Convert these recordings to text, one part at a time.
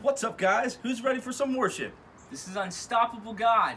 What's up, guys? Who's ready for some worship? This is Unstoppable God.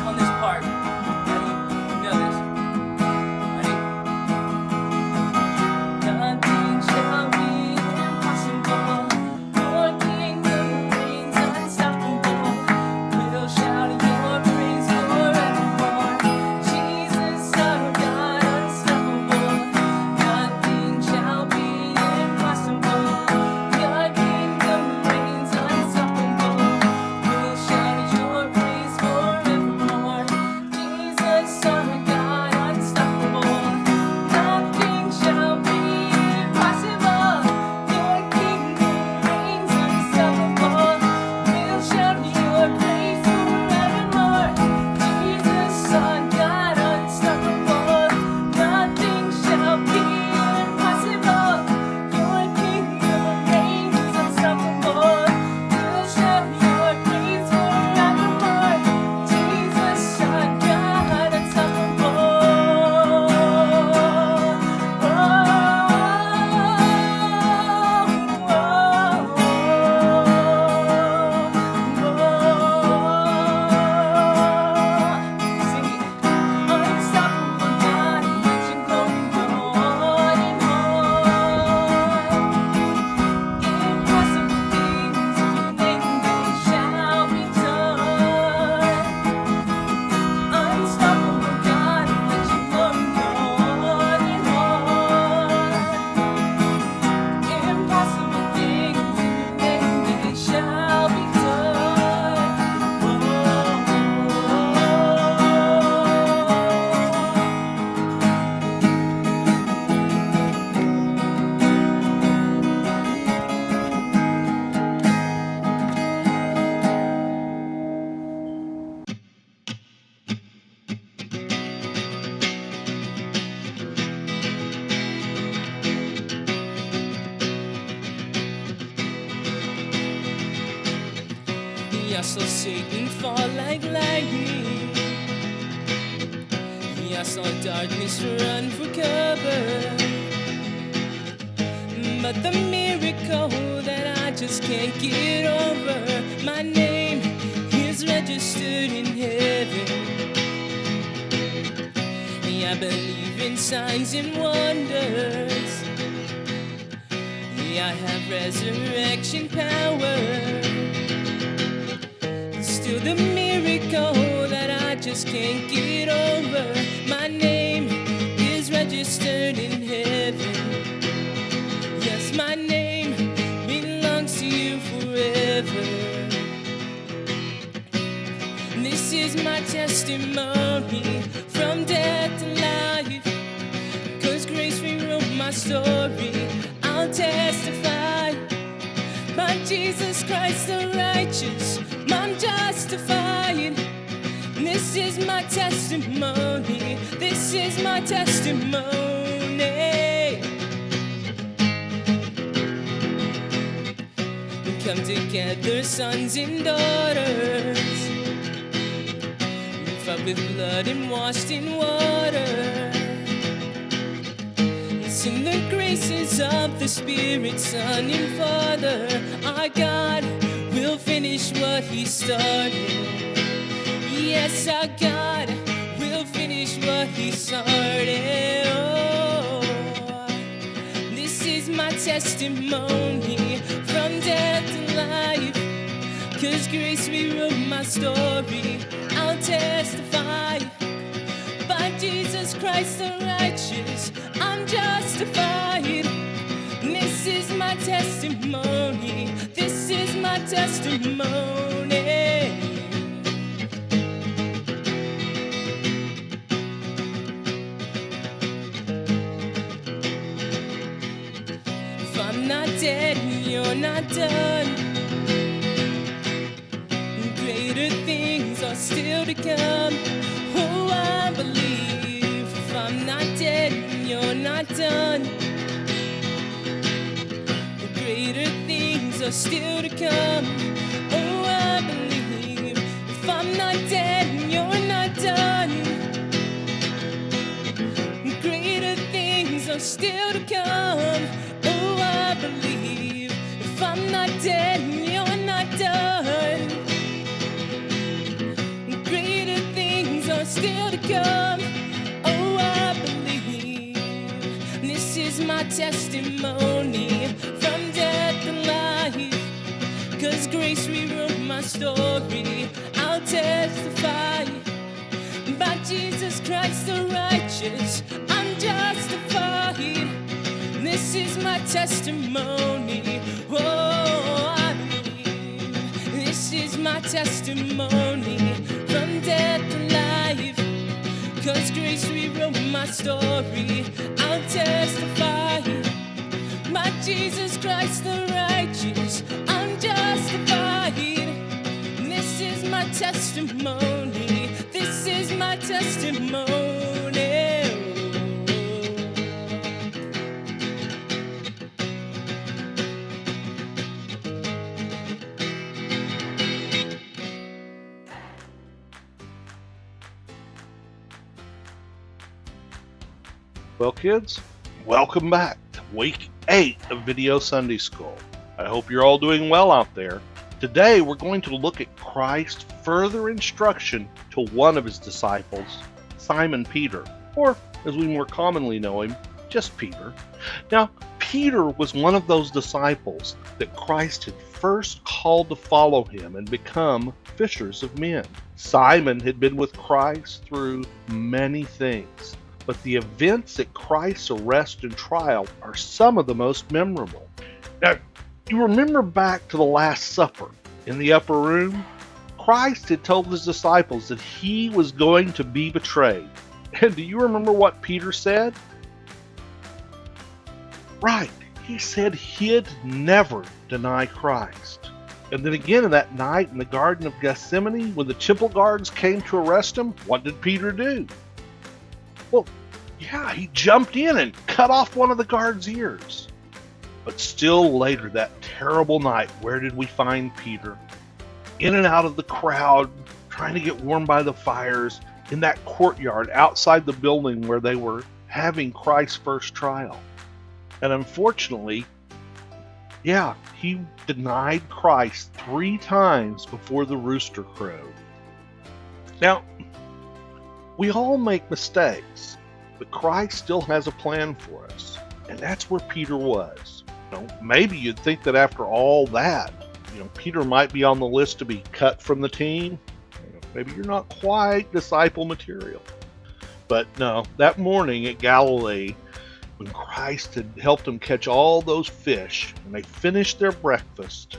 On this part. Ready? You know this. Ready? Nothing shall be impossible. Your kingdom reigns unstoppable. We'll shout your praise forevermore. Jesus, our God, unstoppable. Nothing shall be impossible. Your kingdom reigns unstoppable. We'll shout your praise forevermore. Jesus, our God, unstoppable. Nothing shall be impossible. Your kingdom reigns unstoppable. We'll shout your praise forevermore. Jesus, our God, unstoppable. Nothing shall be impossible. Your kingdom reigns unstoppable. We'll shout your praise forevermore. Jesus, our God, unstoppable. Sing it. Unstoppable God, let your glory go on and on. Impossible things in your name, they shall be done. Unstoppable God, let your glory go on and on. Impossible things in your name, they shall be done. I saw Satan fall like lightning. I saw darkness run for cover. But the miracle that I just can't get over, my name is registered in heaven. I believe in signs and wonders. I have resurrection power. Still the miracle that I just can't get over, my name is registered in heaven. Yes, 'cause my name belongs to you forever. This is my testimony from death to life, 'cause grace rewrote my story. I'll testify, by Jesus Christ the righteous, I'm justified. This is my testimony, this is my testimony. Come together, sons and daughters, fought with blood and washed in water. Sing the graces of the Spirit, Son and Father. Our God will finish what He started. Yes, our God will finish what He started. Oh, this is my testimony from death to life, 'cause grace rewrote my story. I'll testify, by Jesus Christ the righteous, I'm justified. This is my testimony, this is my testimony. If I'm not dead and you're not done, greater things are still to come. Oh, I believe. If I'm not dead and you're not done, greater things are still to come. Oh, I believe. If I'm not dead and you're not done, greater things are still to come. Oh, I believe. If I'm not dead and you're not done, greater things are still to come. Oh, I believe. This is my testimony from death to life, 'cause grace rewrote my story. I'll testify, by Jesus Christ the righteous, I'm justified. This is my testimony. Oh, I believe. This is my testimony from death to life, 'cause grace rewrote my story. I'll testify, by Jesus Christ the righteous, I'm justified. This is my testimony, this is my testimony. Well, kids, welcome back to week 8 of Video Sunday School. I hope you're all doing well out there. Today, we're going to look at Christ's further instruction to one of his disciples, Simon Peter, or as we more commonly know him, just Peter. Now, Peter was one of those disciples that Christ had first called to follow him and become fishers of men. Simon had been with Christ through many things, but the events at Christ's arrest and trial are some of the most memorable. Now, you remember back to the Last Supper in the upper room? Christ had told his disciples that he was going to be betrayed. And do you remember what Peter said? Right, he said he'd never deny Christ. And then again in that night in the Garden of Gethsemane, when the temple guards came to arrest him, what did Peter do? Well, yeah, he jumped in and cut off one of the guards' ears. But still later that terrible night, where did we find Peter? In and out of the crowd, trying to get warm by the fires, in that courtyard outside the building where they were having Christ's first trial. And unfortunately, yeah, he denied Christ 3 times before the rooster crowed. Now, we all make mistakes, but Christ still has a plan for us. And that's where Peter was. Maybe you'd think that after all that, Peter might be on the list to be cut from the team. Maybe you're not quite disciple material. But no, that morning at Galilee, When Christ had helped them catch all those fish and they finished their breakfast,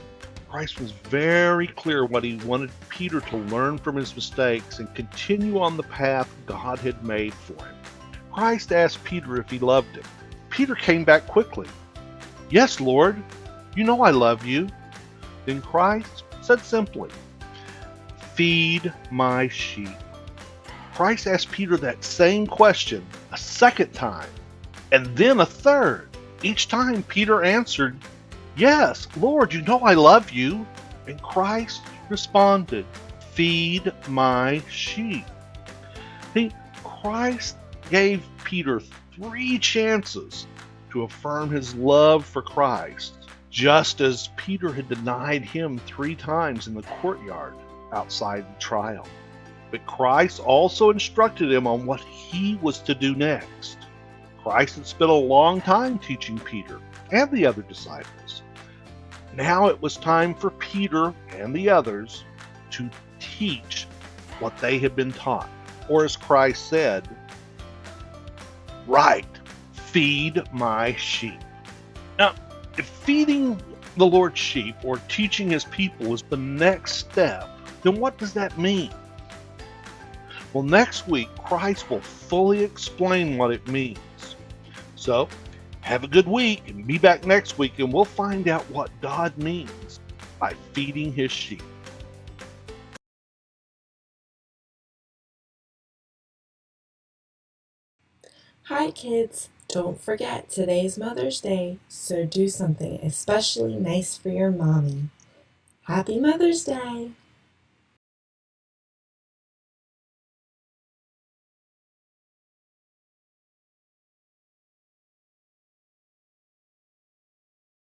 Christ was very clear what he wanted Peter to learn from his mistakes and continue on the path God had made for him. Christ asked Peter if he loved him. Peter came back quickly. "Yes, Lord, you know I love you." Then Christ said simply, "Feed my sheep." Christ asked Peter that same question a second time, and then a third. Each time Peter answered, "Yes, Lord, you know I love you." And Christ responded, "Feed my sheep." See, Christ gave Peter 3 chances to affirm his love for Christ, just as Peter had denied him 3 times in the courtyard outside the trial. But Christ also instructed him on what he was to do next. Christ had spent a long time teaching Peter and the other disciples. Now it was time for Peter and the others to teach what they had been taught. Or as Christ said, "Right, feed my sheep." Now, if feeding the Lord's sheep or teaching his people is the next step, then what does that mean? Well, next week, Christ will fully explain what it means. So, have a good week and be back next week and we'll find out what God means by feeding his sheep. Hi kids! Don't forget today's Mother's Day, so do something especially nice for your mommy. Happy Mother's Day!